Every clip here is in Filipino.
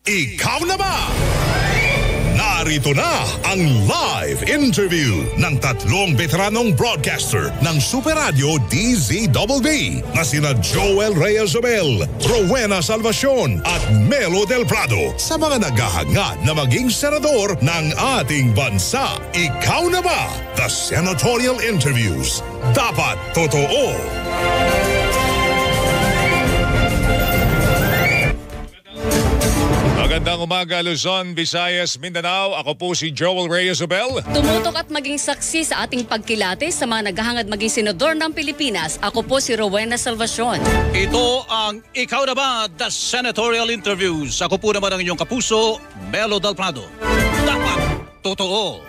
Ikaw na ba? Narito na ang live interview ng tatlong veteranong broadcaster ng Super Radio DZBB na sina Joel Reyes-Zobel, Rowena Salvacion at Melo Del Prado sa mga naghahangad na maging senador ng ating bansa. Ikaw na ba? The Senatorial Interviews. Dapat totoo. Magandang umaga, Luzon, Visayas, Mindanao. Ako po si Joel Reyes-Zobel. Tumutok at maging saksi sa ating pagkilatis sa mga naghahangad maging senador ng Pilipinas. Ako po si Rowena Salvacion. Ito ang Ikaw na ba? The Senatorial Interviews. Ako po naman ang inyong kapuso, Melo Del Prado. Dapat totoo.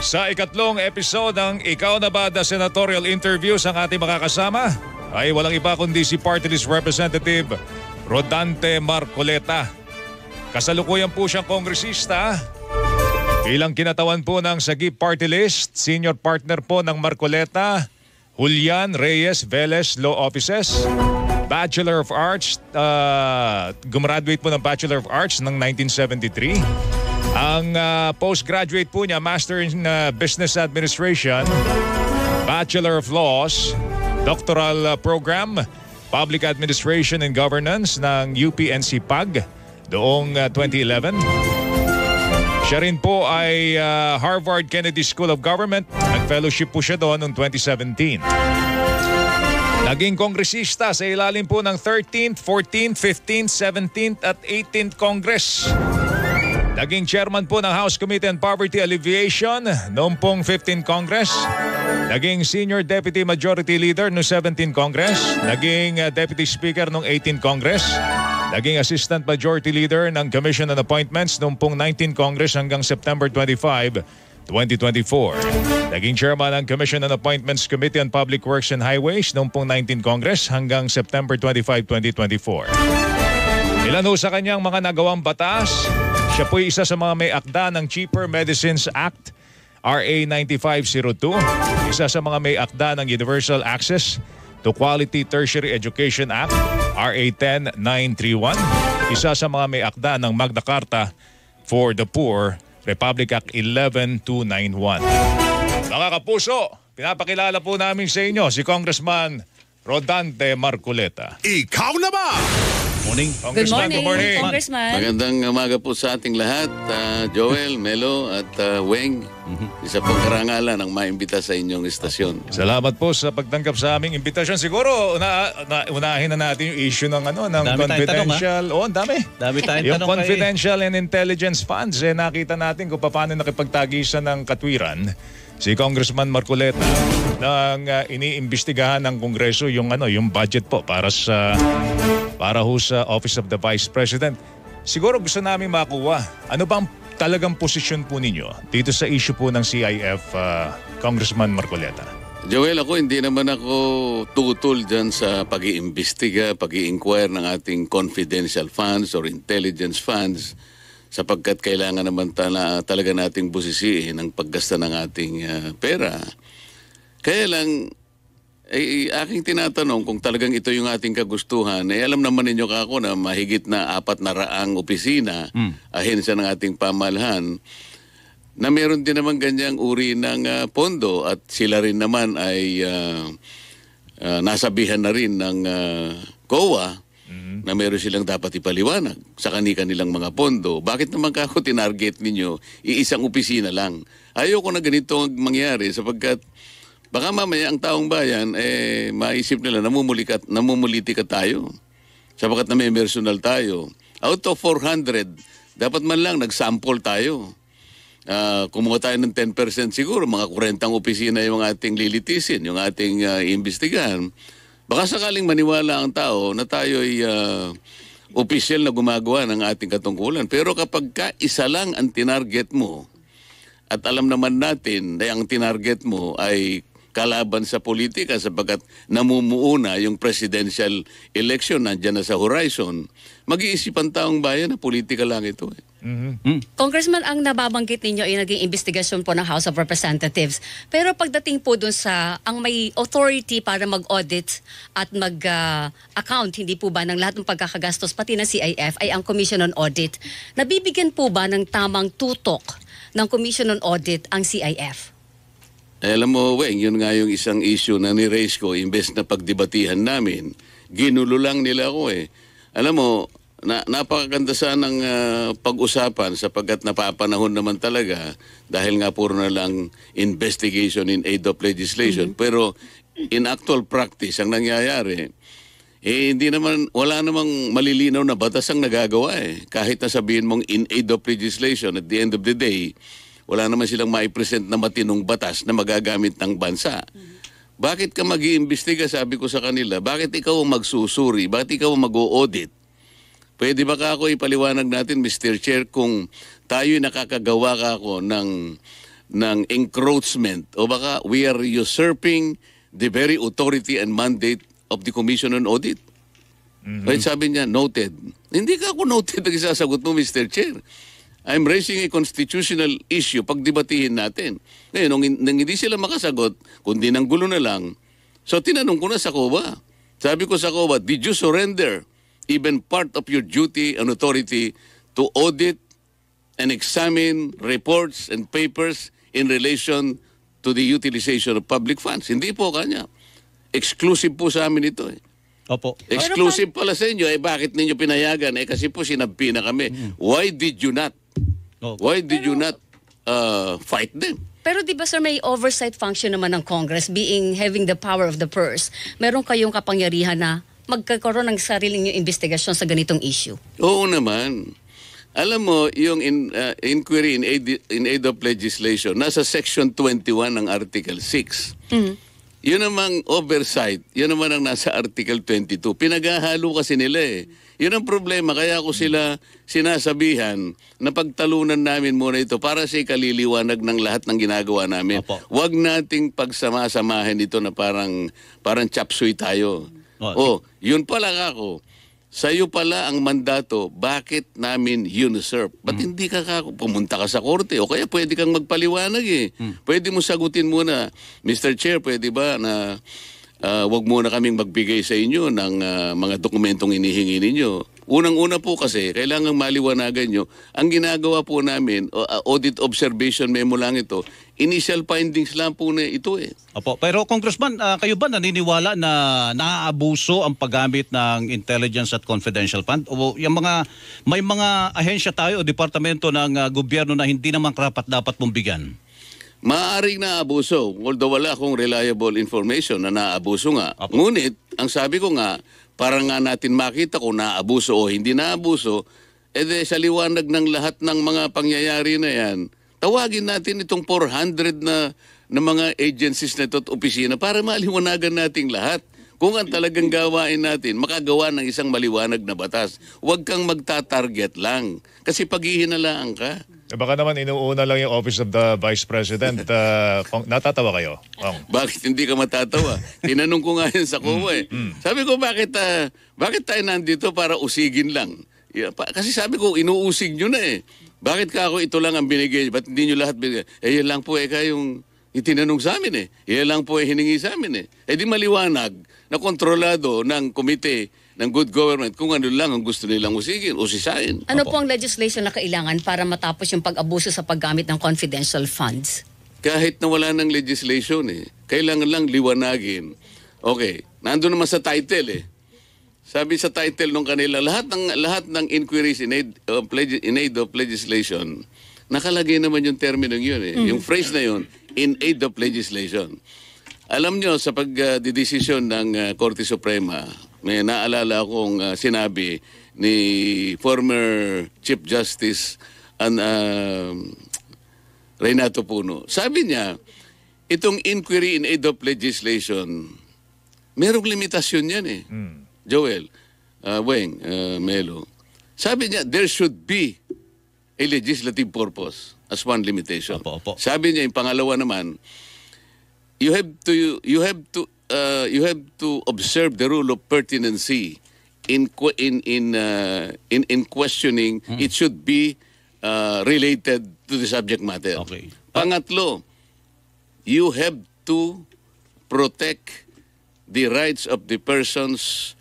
Sa ikatlong episode ng Ikaw na ba? The Senatorial Interviews, ang ating makakasama ay walang iba kundi si Party List Representative Rodante Marcoleta. Kasalukuyan po siyang kongresista. Bilang kinatawan po ng Sagip Party List, senior partner po ng Marcoleta, Julian Reyes Velez Law Offices. Bachelor of Arts, gumraduate po ng Bachelor of Arts ng 1973. Ang postgraduate po niya, Master in Business Administration, Bachelor of Laws, Doctoral Program, Public Administration and Governance ng UPNC PAG noong 2011. Siya rin po ay Harvard Kennedy School of Government. Nag-fellowship po siya doon noong 2017. Naging kongresista sa ilalim po ng 13th, 14th, 15th, 17th at 18th Congress. Naging chairman po ng House Committee on Poverty Alleviation noong pong 15th Congress. Naging Senior Deputy Majority Leader noong 17th Congress. Naging Deputy Speaker noong 18th Congress. Naging Assistant Majority Leader ng Commission on Appointments noong pong 19th Congress hanggang September 25, 2024. Naging Chairman ng Commission on Appointments Committee on Public Works and Highways noong pong 19th Congress hanggang September 25, 2024. Ilan ho sa kanyang mga nagawang batas? Siya po'y isa sa mga may akda ng Cheaper Medicines Act, RA 9502. Isa sa mga may akda ng Universal Access to Quality Tertiary Education Act, RA 10931. Isa sa mga may akda ng Magna Carta for the Poor, Republic Act 11291. Mga kapuso, pinapakilala po namin sa inyo si Congressman Rodante Marcoleta. Ikaw na ba? Morning. Good Congressman, morning, Congressman. Magandang umaga po sa ating lahat, Joel, Melo at Weng. Isa pong karangalan ang maimbita sa inyong istasyon. Salamat po sa pagtanggap sa aming imbitasyon. Siguro unahin na natin yung issue ng ng Dami confidential. Ang dami. Dami tayong Yung tanong confidential and intelligence funds, nakita natin kung paano nakipagtagisan ng katwiran si Congressman Marcoleta nang iniimbestigahan ng Kongreso yung yung budget po para sa Office of the Vice President. Siguro gusto namin makuha, ano bang talagang posisyon po ninyo dito sa issue po ng CIF, Congressman Marcoleta? Joel, hindi naman ako tutol dyan sa pag-iimbestiga, pag-i-inquire ng ating confidential funds or intelligence funds sapagkat kailangan naman talaga nating busisiin ang paggasta ng ating pera. Kaya lang, aking tinatanong kung talagang ito yung ating kagustuhan, alam naman ninyo kako na mahigit na 400 opisina, ahensya ng ating pamahalaan, na meron din naman ganyang uri ng pondo at sila rin naman ay nasabihan na rin ng COA na meron silang dapat ipaliwanag sa kanilang mga pondo. Bakit naman kako tinarget ninyo iisang opisina lang? Ayoko na ganito ang mangyari sapagkat baka mamaya ang taong bayan, maisip nila namumulitika tayo. Sapagkat na may personal tayo. Out of 400, dapat man lang nag-sample tayo. Kumuha tayo ng 10% siguro, mga 40 opisina yung ating lilitisin, yung ating iimbestigahan. Baka sakaling maniwala ang tao na tayo ay opisyal na gumagawa ng ating katungkulan. Pero kapag isa lang ang tinarget mo, at alam naman natin na ang tinarget mo ay kalaban sa politika sapagkat namumuuna yung presidential election, nandiyan na sa horizon, mag-iisip ang taong bayan na politika lang ito. Congressman, ang nababanggit ninyo ay naging investigasyon po ng House of Representatives. Pero pagdating po dun sa ang may authority para mag-audit at mag-account, hindi po ba ng lahat ng pagkakagastos pati ng CIF ay ang Commission on Audit. Nabibigyan po ba ng tamang tutok ng Commission on Audit ang CIF? Alam mo, Weng, yun nga yung isang issue na ni-raise ko, imbes na pagdebatihan namin, ginulo lang nila ako eh. Alam mo, napakaganda sanang pag-usapan sapagkat napapanahon naman talaga dahil nga puro na lang investigation in aid of legislation. Pero in actual practice, ang nangyayari, hindi naman, wala namang malilinaw na batas ang nagagawa eh. Kahit na sabihin mong in aid of legislation, at the end of the day, wala naman silang maipresent na matinong batas na magagamit ng bansa. Bakit ka mag-iimbestiga, sabi ko sa kanila, bakit ikaw ang magsusuri, bakit ikaw ang mag-o-audit? Pwede ba ka ako ipaliwanag natin, Mr. Chair, kung tayo'y nakakagawa ka ako ng encroachment o baka we are usurping the very authority and mandate of the Commission on Audit? Right, sabi niya, noted. Hindi ka ako noted ang isasagot mo, Mr. Chair. I'm raising a constitutional issue pagdebatihin natin. Ngayon, nung hindi sila makasagot, kundi nang gulo na lang, so tinanong ko na sa COA. Sabi ko sa COA, did you surrender even part of your duty and authority to audit and examine reports and papers in relation to the utilization of public funds? Hindi po kanya. Exclusive po sa amin ito eh. Opo. Exclusive pala sa inyo, eh bakit ninyo pinayagan? Eh kasi po sinabpi na kami. Why did you not? Why did you not fight them? Pero di ba sir, may oversight function naman ng Congress having the power of the purse. Meron kayong kapangyarihan na magkakaroon ng sariling yung investigasyon sa ganitong issue. Oo naman. Alam mo, yung inquiry in aid of legislation, nasa Section 21 ng Article 6. Yun namang oversight, yun naman ang nasa Article 22. Pinaghahalo kasi nila eh. Yun ang problema, kaya ako sila sinasabihan na pagtalunan namin muna ito para sa ikaliliwanag ng lahat ng ginagawa namin. Opo. Huwag nating pagsama-samahin ito na parang chapsuy tayo. Yun pala ako. Sa'yo pala ang mandato, bakit namin usurp? Ba't hindi ka pumunta ka sa korte? O kaya pwede kang magpaliwanag eh. Pwede mo sagutin muna, Mr. Chair, pwede ba na wag muna kaming magbigay sa inyo ng mga dokumentong inihingi ninyo. Unang-una po kasi, kailangan maliwanagan nyo, ang ginagawa po namin, audit observation memo lang ito, initial findings lang po na ito eh. Opo. Pero Congressman, kayo ba naniniwala na naaabuso ang paggamit ng intelligence at confidential fund? O may mga ahensya tayo o departamento ng gobyerno na hindi naman dapat mong bigyan? Maaaring naabuso, although wala akong reliable information na naabuso nga. Apo. Ngunit, ang sabi ko nga, para nga natin makita kung naabuso o hindi naabuso, sa liwanag ng lahat ng mga pangyayari na yan, tawagin natin itong 400 na mga agencies na ito at opisina para maliwanagan nating lahat. Kung ang talagang gawain natin, makagawa ng isang maliwanag na batas. Huwag kang magta-target lang. Kasi paghihinalaan ka. Baka naman inuuna lang yung Office of the Vice President. Natatawa kayo? Bakit hindi ka matatawa? Tinanong ko nga yun sa COA eh. Sabi ko, bakit tayo nandito para usigin lang? Kasi sabi ko, inuusig nyo na eh. Bakit ka ako ito lang ang binigay? Ba't hindi nyo lahat binigay? Yan lang po kayong itinanong sa amin eh. Yan lang po hiningi sa amin eh. Di maliwanag na kontrolado ng komite ng good government kung ano lang ang gusto nilang usigin o sisain. Ano po ang legislation na kailangan para matapos yung pag-abuso sa paggamit ng confidential funds? Kahit na wala ng legislation eh. Kailangan lang liwanagin. Okay, nandun naman sa title eh. Sabi sa title nung kanila, lahat ng inquiries in aid of legislation, nakalagay naman yung terminong yun eh. Yung phrase na yun, in aid of legislation. Alam nyo, sa pagdidesisyon ng Korte Suprema, may naalala akong sinabi ni former Chief Justice Renato Puno. Sabi niya, itong inquiry in aid of legislation, merong limitasyon yan eh. Joel, Weng, Melo. Sabi niya, there should be a legislative purpose as one limitation. Opo. Sabi niya, yung pangalawa naman, you have to observe the rule of pertinency in questioning. It should be related to the subject matter. Okay. Pangatlo, you have to protect the rights of the persons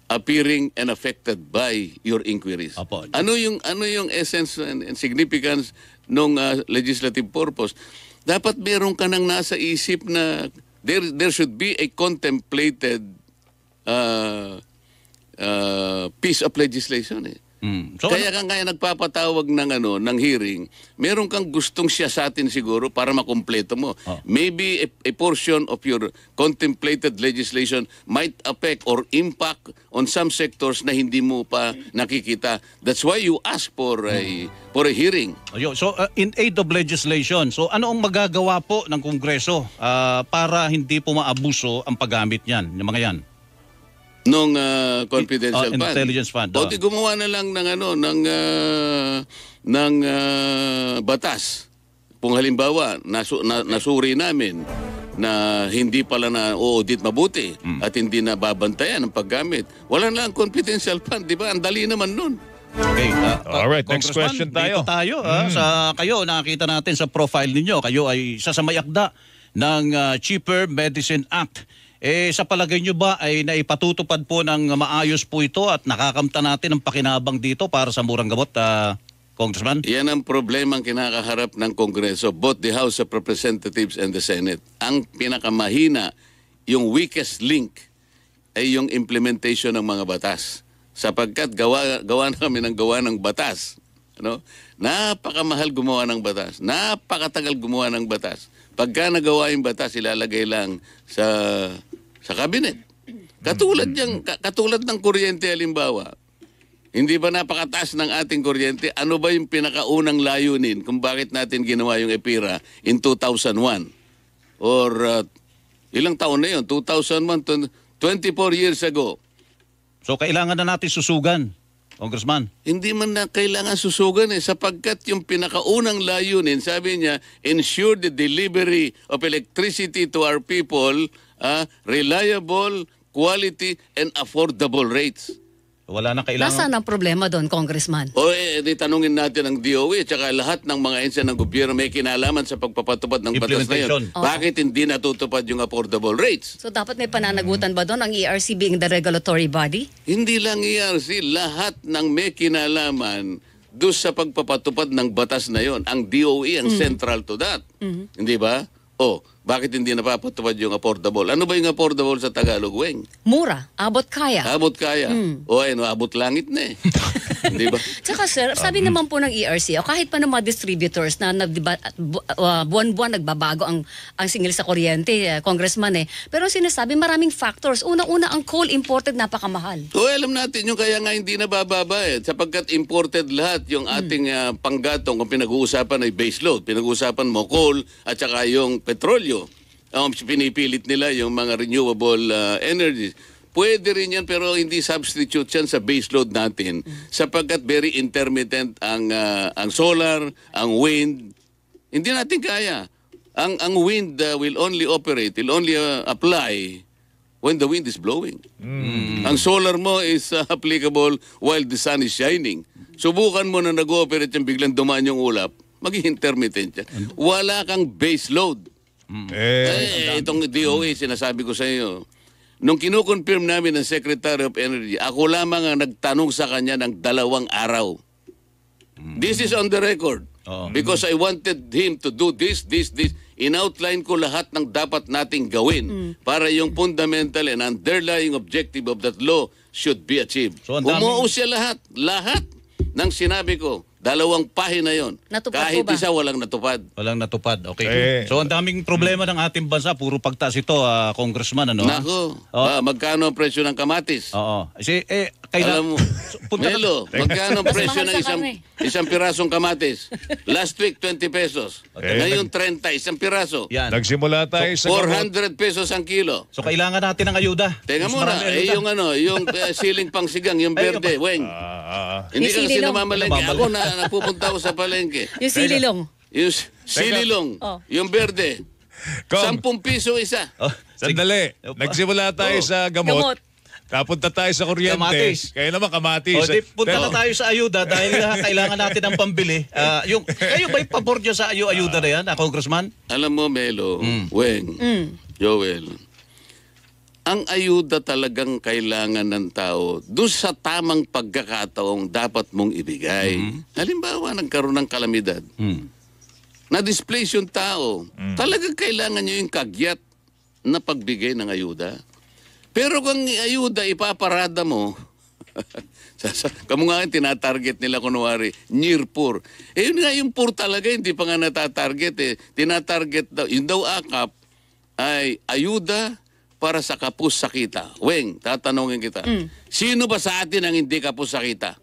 appearing and affected by your inquiries. Apo. Ano yung essence and significance ng legislative purpose? Dapat meron ka nang nasa isip na there should be a contemplated piece of legislation eh. So, Kaya nagpapatawag ng hearing, meron kang gustong siyasatin siguro para makumpleto mo. Maybe a portion of your contemplated legislation might affect or impact on some sectors na hindi mo pa nakikita. That's why you ask for a hearing. So in aid of legislation, so ano ang magagawa po ng Kongreso para hindi po maabuso ang paggamit niyan, yung mga yan? Nung confidential fund. Intelligence fund. O di gumawa na lang ng batas. Kung halimbawa, nasuri namin na hindi pala na audit mabuti at hindi na babantayan ang paggamit. Wala na lang confidential fund, di ba? Ang dali naman nun. Okay. Alright, next Congressman, question tayo. Dito tayo. Kayo, nakita natin sa profile ninyo, kayo ay isa sa mayakda ng Cheaper Medicine Act. Sa palagay nyo ba ay naipatutupad po ng maayos po ito at nakakamta natin ang pakinabang dito para sa murang gamot, Congressman? Yan ang problema ang kinakaharap ng Kongreso, both the House of Representatives and the Senate. Ang pinakamahina, yung weakest link, ay yung implementation ng mga batas. Sapagkat gawa na kami ng batas. Ano? Napakamahal gumawa ng batas. Napakatagal gumawa ng batas. Pagka nagawa yung batas, ilalagay lang sa cabinet. Katulad ng kuryente halimbawa. Hindi ba napakataas ng ating kuryente? Ano ba yung pinakaunang layunin kung bakit natin ginawa yung EPIRA in 2001? Or ilang taon na yun? 2001, 24 years ago. So kailangan na natin susugan, Congressman. Hindi man na kailangan susugan sapagkat yung pinakaunang layunin, sabi niya, ensure the delivery of electricity to our people, reliable, quality, and affordable rates. Wala na kailangan. Nasaan ang problema doon, Congressman? Di tanungin natin ang DOE at saka lahat ng mga ensya ng gobyerno may kinalaman sa pagpapatupad ng batas na yun. Bakit hindi natutupad yung affordable rates? So dapat may pananagutan ba doon ang ERC being the regulatory body? Hindi lang ERC, lahat ng may kinalaman doon sa pagpapatupad ng batas na yon. Ang DOE ang central to that. Hindi ba? Bakit hindi napapatupad yung affordable? Ano ba yung affordable sa Tagalog, Weng? Mura, abot kaya. Abot kaya. Abot langit na eh. Hindi ba? Tsaka sir, sabi naman po ng ERC, kahit pa ng mga distributors na buwan-buwan nagbabago ang singil sa kuryente, Congressman Pero sinasabi maraming factors. Una-una, ang coal imported napakamahal. Alam natin yung kaya nga hindi nabababa sapagkat imported lahat yung ating panggatong kung pinag-uusapan ay base load. Pinag-uusapan mo coal at saka yung petrolyo. Pinipilit nila yung mga renewable energies. Pwede rin yan pero hindi substitute yan sa base load natin sapagkat very intermittent ang solar, ang wind. Hindi natin kaya. Ang wind will only apply when the wind is blowing. Ang solar mo is applicable while the sun is shining. Subukan mo na nag-ooperate yung biglang dumaan yung ulap, maging intermittent yan. Wala kang base load. Itong DOE, sinasabi ko sa iyo, nung kinukonfirm namin ng Secretary of Energy, ako lamang ang nagtanong sa kanya ng 2 araw. This is on the record. Because I wanted him to do this. In-outline ko lahat ng dapat nating gawin para yung fundamental and underlying objective of that law should be achieved. So, umuo siya lahat ng sinabi ko. 2 pahina yon. Kahit isa walang natupad. Walang natupad. Okay. So ang daming problema ng ating bansa, puro pagtaas ito, Congressman, ano? Nako. Magkano ang presyo ng kamatis? Oo. Alam mo, Melo, magkano ang presyo ng isang pirasong kamatis? Last week 20 pesos. Ngayon 30 isang piraso. Yan. Nagsimula tayo sa 400 pesos ang kilo. So kailangan natin ng ayuda. Teka muna, yung siling pangsigang, yung berde, Weng. Hindi ka kasi namamalengke. Ako napupunta ako sa palengke. Yung sililong. Yung sililong, yung berde. 10 piso isa. Sandali. Nagsimula tayo sa gamot. Napunta tayo sa kuryente. Kamatis. Kayo naman kamatis. O, di, punta Pero- na tayo sa ayuda dahil kailangan natin ng pambili. Kayo ba'y pabor nyo sa ayuda na yan, Congressman? Alam mo, Melo, Weng, Joel, ang ayuda talagang kailangan ng tao doon sa tamang pagkakataong dapat mong ibigay. Halimbawa, nagkaroon ng kalamidad. Na-displace yung tao. Talagang kailangan nyo yung kagyat na pagbigay ng ayuda. Pero kung ayuda ipaparada mo, kamu nga yung tinatarget nila kunwari, near poor. Yun nga yung poor talaga, hindi pa nga natatarget eh. Tinatarget daw, yung daw akap ay ayuda para sa kapus sakita. Weng, tatanungin kita. Sino ba sa atin ang hindi kapus sakita?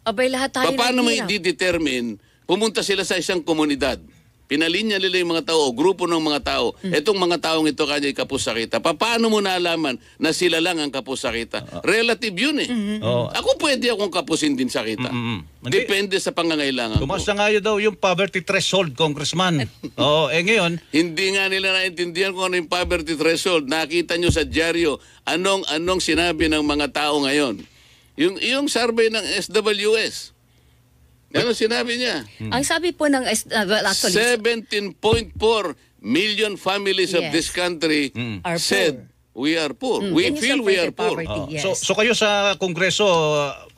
Abay, lahat tayo Paano mo naghihirap. i-determine, pumunta sila sa isang komunidad, pinalinya nila yung mga tao, o grupo ng mga tao, etong mga taong ito kanya'y kapusakita. Paano mo nalaman na sila lang ang kapusakita? Relative yun eh. Oo. Ako pwede akong kapusin din sakita. Depende sa pangangailangan ko. Tumaas na nga yun daw yung poverty threshold, Congressman. Oo, ngayon, Hindi nga nila naintindihan kung ano yung poverty threshold. Nakita nyo sa dyaryo, anong sinabi ng mga tao ngayon. Yung survey ng SWS. Ano sinabi niya? Ang sabi po ng, actually, 17.4 million families of Yes. this country Are said we are poor. We Can you feel we are separate poor. poverty? Yes. so kayo sa Kongreso,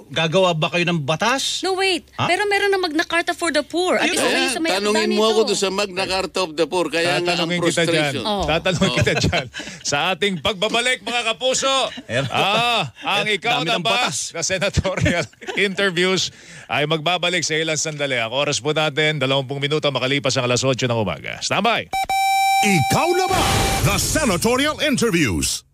gagawa ba kayo ng batas? No, wait. Ha? Pero meron na Magna Carta for the Poor. At least Kaya, sa may tanungin akda mo ako nito. doon sa Magna Carta of the Poor. Kaya nga ang Tatanungin kita dyan. frustration. Oh. Tatanungin kita dyan. Sa ating pagbabalik, mga kapuso, ang ikaw Dami na ng ba batas. na senatorial interviews ay magbabalik sa ilang sandali. Ang oras po natin, 20 minuto makalipas ang alas 8 ng umaga. Standby! Ikaw na ba? The Senatorial Interviews.